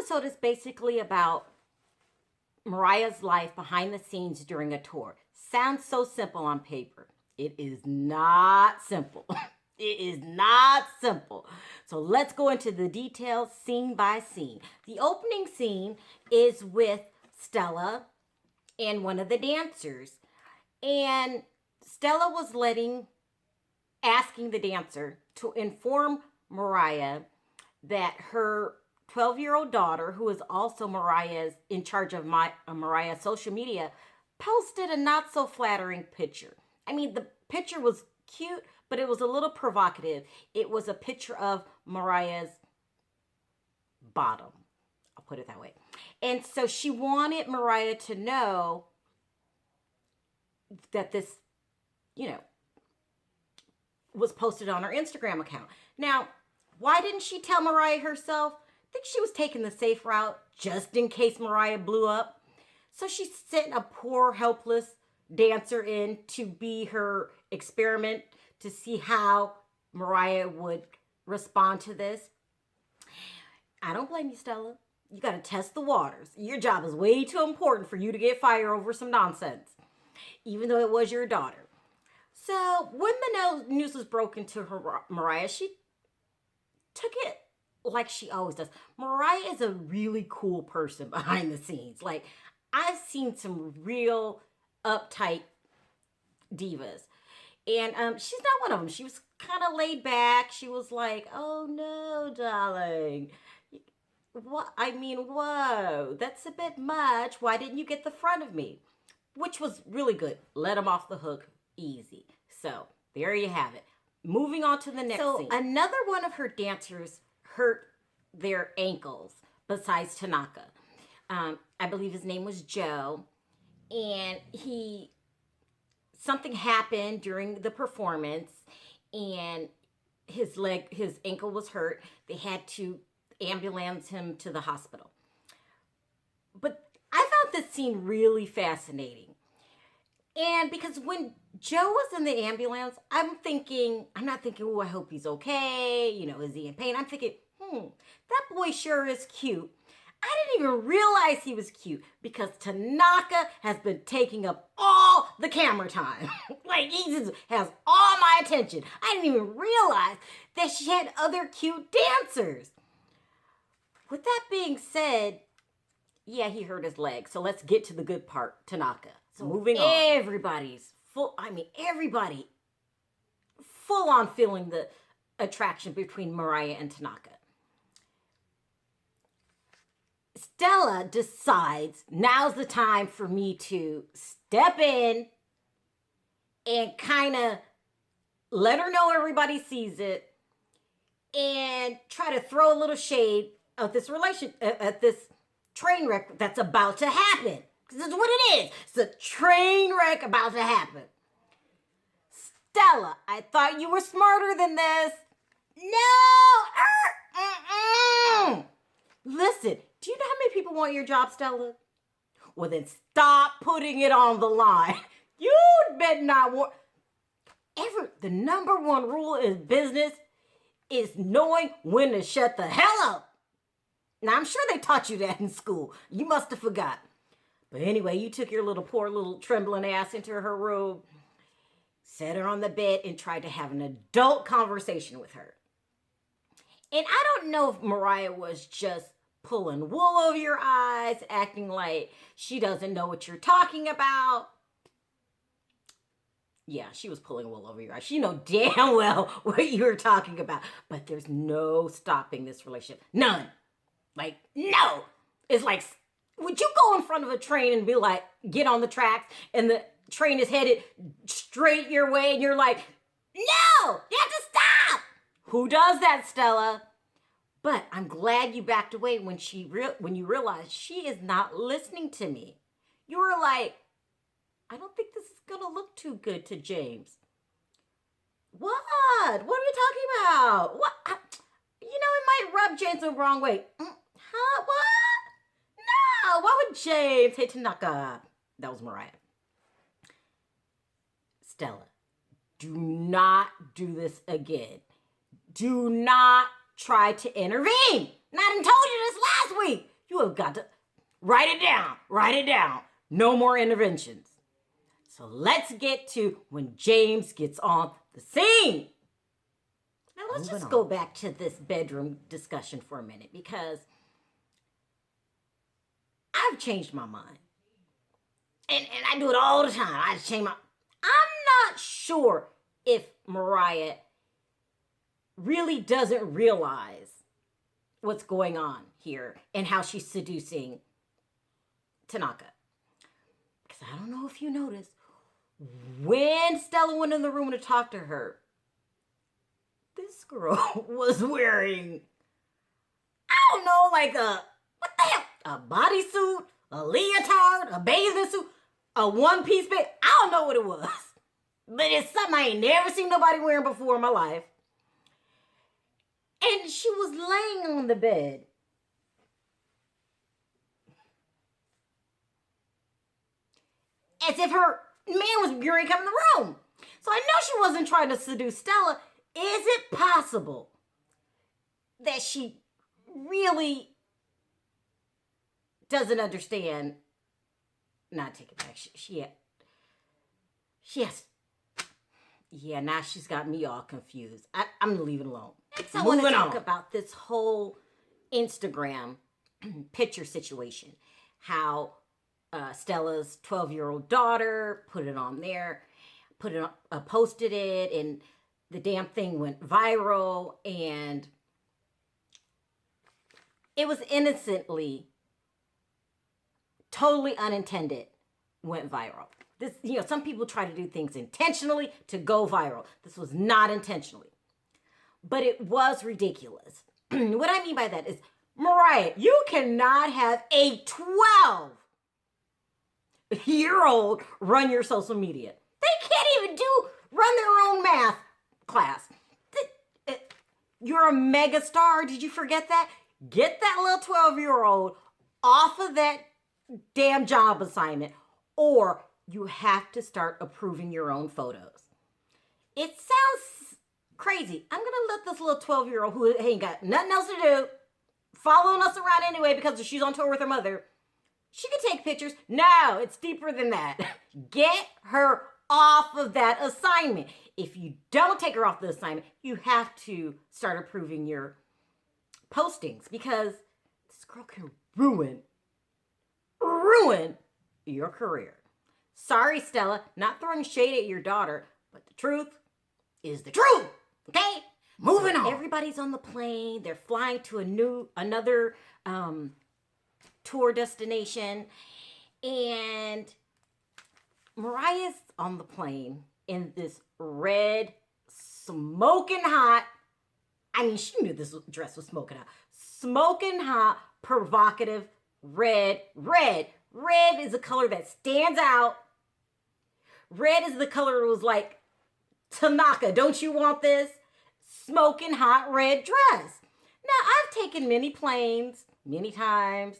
episode is basically about Mariah's life behind the scenes during a tour. Sounds so simple on paper. It is not simple. It is not simple. So let's go into the details scene by scene. The opening scene is with Stella and one of the dancers. And Stella was asking the dancer to inform Mariah that her 12-year-old daughter, who is also in charge of Mariah's social media, posted a not so flattering picture. I mean, the picture was cute, but it was a little provocative. It was a picture of Mariah's bottom. I'll put it that way. And so she wanted Mariah to know that this, was posted on her Instagram account. Now, why didn't she tell Mariah herself? I think she was taking the safe route just in case Mariah blew up. So she sent a poor, helpless dancer in to be her experiment to see how Mariah would respond to this. I don't blame you, Stella. You got to test the waters. Your job is way too important for you to get fired over some nonsense, even though it was your daughter. So when the news was broken to Mariah, she took it like she always does. Mariah is a really cool person behind the scenes. Like, I've seen some real uptight divas. And she's not one of them. She was kind of laid back. She was like, oh no, darling. What? I mean, whoa, that's a bit much. Why didn't you get the front of me? Which was really good. Let him off the hook easy. So there you have it. Moving on to the next scene. Another one of her dancers hurt their ankles besides Tanaka. I believe his name was Joe. And something happened during the performance and his ankle was hurt. They had to ambulance him to the hospital. But I found this scene really fascinating. And because when Joe was in the ambulance, I'm not thinking, oh, I hope he's okay. Is he in pain? I'm thinking, that boy sure is cute. I didn't even realize he was cute because Tanaka has been taking up all the camera time. Like, he just has all my attention. I didn't even realize that she had other cute dancers. With that being said, yeah, he hurt his leg. So let's get to the good part, Tanaka. So moving on. Everybody full on feeling the attraction between Mariah and Tanaka. Stella decides now's the time for me to step in and kind of let her know everybody sees it and try to throw a little shade of this at this train wreck that's about to happen. This is what it is. It's a train wreck about to happen. Stella, I thought you were smarter than this. No! Listen, do you know how many people want your job, Stella? Well, then stop putting it on the line. You better not want... The number one rule in business is knowing when to shut the hell up. Now, I'm sure they taught you that in school. You must have forgot. But anyway, you took your poor little trembling ass into her room, set her on the bed, and tried to have an adult conversation with her. And I don't know if Mariah was just pulling wool over your eyes, acting like she doesn't know what you're talking about. Yeah, she was pulling wool over your eyes. She know damn well what you were talking about. But there's no stopping this relationship. None. Like, no. It's like, would you go in front of a train and be like, get on the tracks, and the train is headed straight your way, and you're like, no, you have to stop. Who does that, Stella? But I'm glad you backed away when you realized she is not listening to me. You were like, I don't think this is going to look too good to James. What? What are you talking about? What? It might rub James the wrong way. Huh? What? No, why would James hate Tanaka? That was Mariah. Stella, do not do this again. Do not try to intervene. And I done told you this last week. You have got to write it down. Write it down. No more interventions. So let's get to when James gets on the scene. Now let's just go back to this bedroom discussion for a minute because I've changed my mind. And I do it all the time. I just change my... I'm not sure if Mariah really doesn't realize what's going on here and how she's seducing Tanaka. Because I don't know if you noticed, when Stella went in the room to talk to her, this girl was wearing, I don't know, like what the hell? A bodysuit, a leotard, a bathing suit, a one-piece bag. I don't know what it was. But it's something I ain't never seen nobody wearing before in my life. And she was laying on the bed. As if her man was going to come in the room. So I know she wasn't trying to seduce Stella. Is it possible that she really doesn't understand? Not take it back. She has. Yeah, now she's got me all confused. I'm going to leave it alone. Next, I want to talk about this whole Instagram picture situation. How Stella's 12-year-old daughter put it on there, posted it, and the damn thing went viral, and it was innocently, totally unintended, went viral. This, some people try to do things intentionally to go viral. This was not intentionally, but it was ridiculous. What I mean by that is, Mariah, you cannot have a 12-year-old run your social media. They can't even run their own math class. You're a mega star. Did you forget that? Get that little 12-year-old off of that damn job assignment, or you have to start approving your own photos. It sounds crazy. I'm going to let this little 12-year-old who ain't got nothing else to do, following us around anyway because she's on tour with her mother, she can take pictures. No, it's deeper than that. Get her off of that assignment. If you don't take her off the assignment, you have to start approving your postings because this girl can ruin your career. Sorry, Stella, not throwing shade at your daughter, but the truth is the truth. Okay? Moving on. Everybody's on the plane. They're flying to another tour destination, and Mariah's on the plane in this red, smoking hot, I mean, she knew this dress was smoking hot, provocative red. Red is a color that stands out. Red is the color that was like, Tanaka, don't you want this? Smoking hot red dress. Now, I've taken many planes, many times.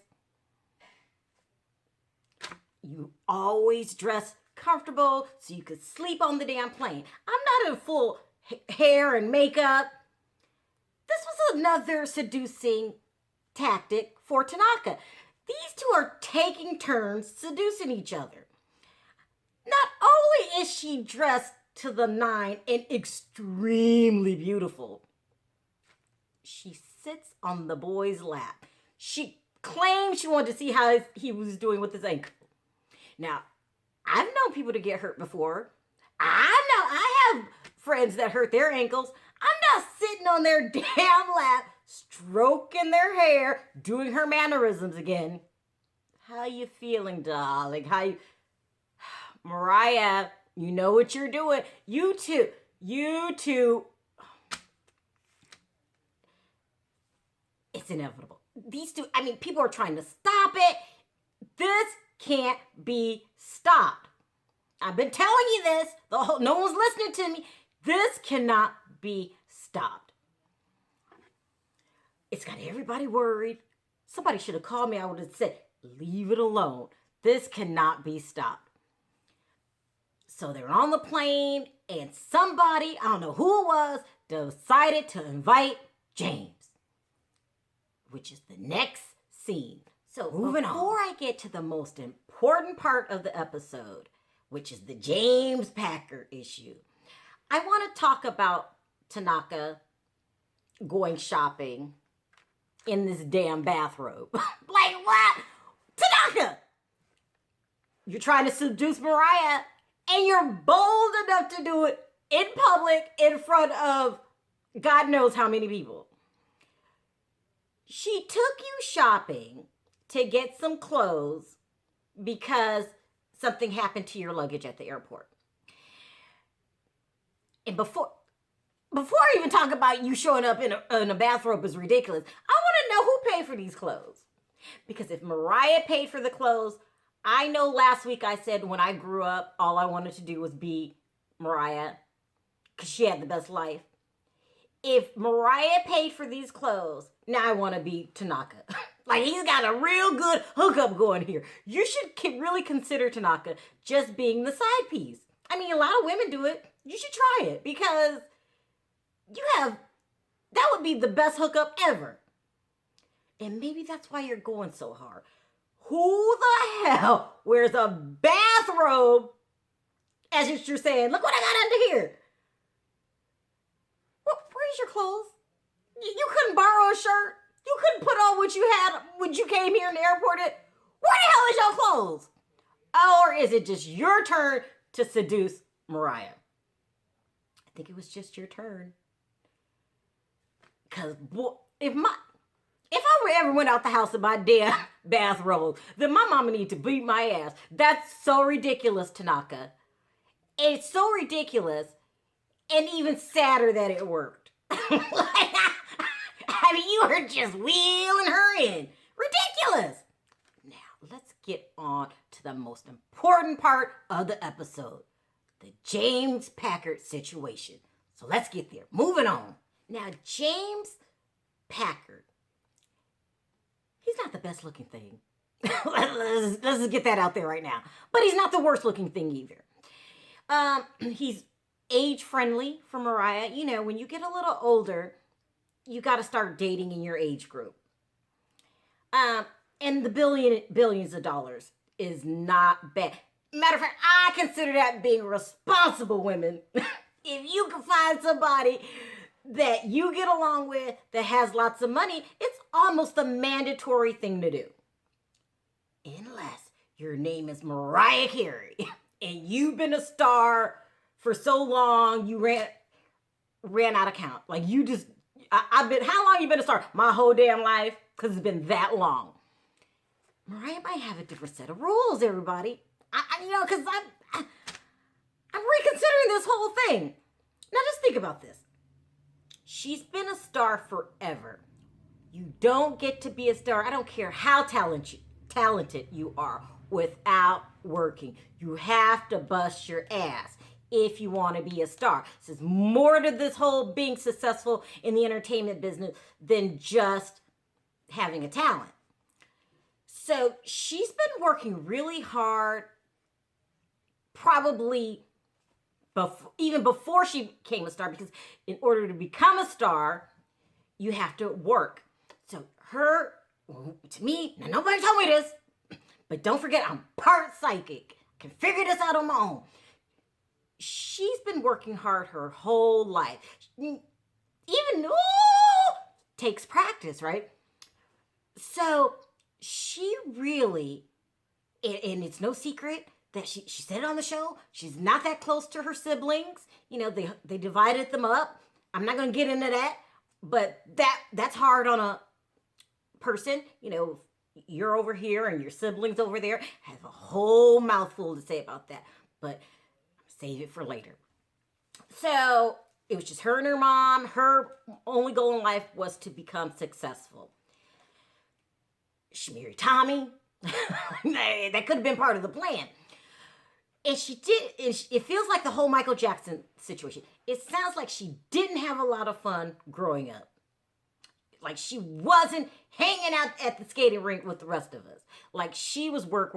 You always dress comfortable so you could sleep on the damn plane. I'm not in full hair and makeup. This was another seducing tactic for Tanaka. These two are taking turns seducing each other. Not only is she dressed to the nine and extremely beautiful, she sits on the boy's lap. She claimed she wanted to see how he was doing with his ankle. Now, I've known people to get hurt before. I have friends that hurt their ankles. I'm not sitting on their damn lap, stroking their hair, doing her mannerisms again. How you feeling, darling? Mariah, you know what you're doing. You two. It's inevitable. These two, people are trying to stop it. This can't be stopped. I've been telling you this. No one's listening to me. This cannot be stopped. It's got everybody worried. Somebody should have called me. I would have said, leave it alone. This cannot be stopped. So they're on the plane and somebody, I don't know who it was, decided to invite James, which is the next scene. So before I get to the most important part of the episode, which is the James Packer issue, I want to talk about Tanaka going shopping in this damn bathrobe. Like what? Tanaka! You're trying to seduce Mariah and you're bold enough to do it in public in front of God knows how many people. She took you shopping to get some clothes because something happened to your luggage at the airport. And before I even talk about you showing up in a bathrobe is ridiculous, I want to know who paid for these clothes. Because if Mariah paid for the clothes, I know last week I said when I grew up, all I wanted to do was be Mariah because she had the best life. If Mariah paid for these clothes, now I want to be Tanaka. Like, he's got a real good hookup going here. You should really consider Tanaka just being the side piece. I mean, a lot of women do it. You should try it because that would be the best hookup ever. And maybe that's why you're going so hard. Who the hell wears a bathrobe as you're saying, look what I got under here? Where's your clothes? You couldn't borrow a shirt? You couldn't put on what you had when you came here in the airport? Where the hell is your clothes? Or is it just your turn to seduce Mariah? I think it was just your turn. Because if I ever went out the house in my damn bathrobe, then my mama need to beat my ass. That's so ridiculous, Tanaka. It's so ridiculous and even sadder that it worked. I mean, you were just wheeling her in. Ridiculous. Now, let's get on to the most important part of the episode. The James Packard situation. So let's get there. Moving on. Now, James Packard. He's not the best looking thing. Let's just get that out there right now. But he's not the worst looking thing either. He's age friendly for Mariah. You know, when you get a little older, you got to start dating in your age group. And the billions of dollars is not bad. Matter of fact, I consider that being responsible women. If you can find somebody that you get along with that has lots of money, it's almost a mandatory thing to do. Unless your name is Mariah Carey and you've been a star for so long you ran out of count. Like you just, how long you been a star? My whole damn life, because it's been that long. Mariah might have a different set of rules, everybody. Because I'm reconsidering this whole thing. Now just think about this. She's been a star forever. You don't get to be a star. I don't care how talented you are without working. You have to bust your ass if you want to be a star. There's more to this whole being successful in the entertainment business than just having a talent. So she's been working really hard, probably even before she became a star, because in order to become a star, you have to work. So to me, now nobody told me this, but don't forget I'm part psychic. I can figure this out on my own. She's been working hard her whole life. Even takes practice, right? So she really, and it's no secret that she said it on the show, she's not that close to her siblings. You know, they divided them up. I'm not going to get into that, but that's hard on a person. You know, you're over here and your siblings over there. I have a whole mouthful to say about that, but save it for later. So it was just her and her mom. Her only goal in life was to become successful. She married Tommy. That could have been part of the plan. And she did. It feels like the whole Michael Jackson situation. It sounds like she didn't have a lot of fun growing up. Like she wasn't hanging out at the skating rink with the rest of us. Like she was work.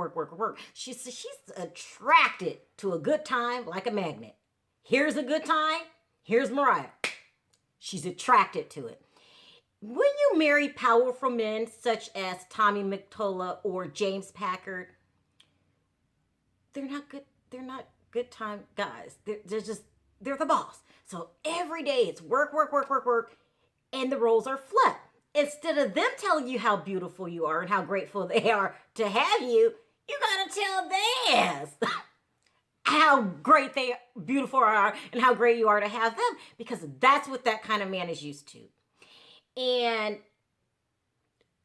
She's attracted to a good time like a magnet. Here's a good time. Here's Mariah. She's attracted to it. when you marry powerful men such as Tommy McTolla or James Packard, they're not good. They're not good time guys. They're the boss. So every day it's work, work, work, work, work, and the roles are flipped. Instead of them telling you how beautiful you are and how grateful they are to have you, you gotta tell their ass how great they beautiful are and how great you are to have them, because that's what that kind of man is used to. And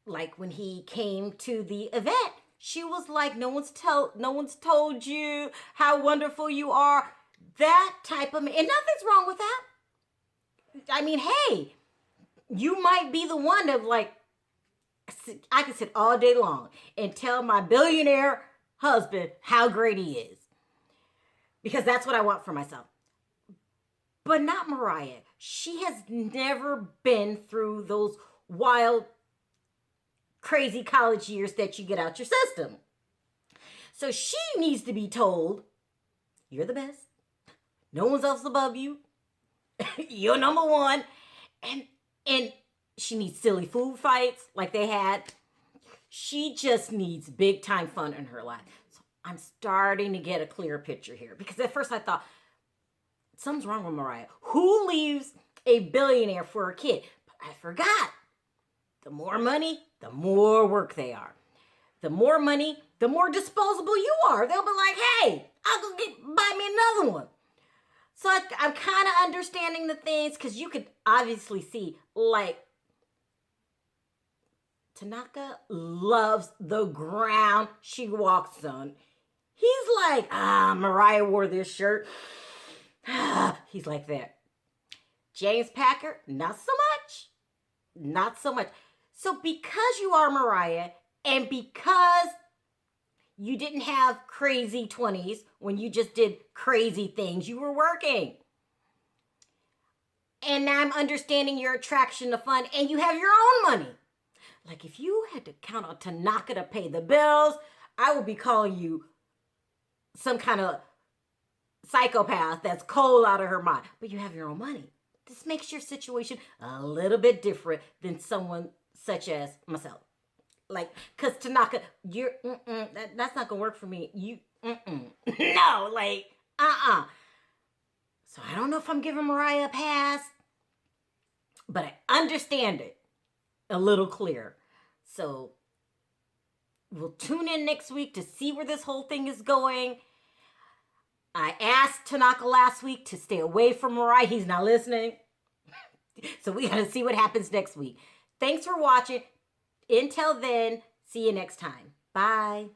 like when he came to the event, she was like, no one's told you how wonderful you are. That type of man, and nothing's wrong with that. I mean, hey, you might be the one of like, I can sit all day long and tell my billionaire husband how great he is, because that's what I want for myself. But not Mariah. She has never been through those wild, crazy college years that you get out your system. So she needs to be told, you're the best. No one else above you. You're number one. And she needs silly food fights like they had. She just needs big time fun in her life. So I'm starting to get a clear picture here, because at first I thought, something's wrong with Mariah. Who leaves a billionaire for a kid? But I forgot. The more money, the more work they are. The more money, the more disposable you are. They'll be like, hey, I'll go buy me another one. So I'm kind of understanding the things, because you could obviously see, like, Tanaka loves the ground she walks on. He's like, Mariah wore this shirt. He's like that. James Packard, not so much. Not so much. So because you are Mariah, and because you didn't have crazy 20s when you just did crazy things, you were working. And now I'm understanding your attraction to fun, and you have your own money. Like, if you had to count on Tanaka to pay the bills, I would be calling you some kind of psychopath that's cold out of her mind. But you have your own money. This makes your situation a little bit different than someone such as myself. Like, because Tanaka, you're, that's not going to work for me. No, like, So I don't know if I'm giving Mariah a pass, but I understand it a little clearer. So we'll tune in next week to see where this whole thing is going. I asked Tanaka last week to stay away from Mariah. He's not listening. So we got to see what happens next week. Thanks for watching. Until then, see you next time. Bye.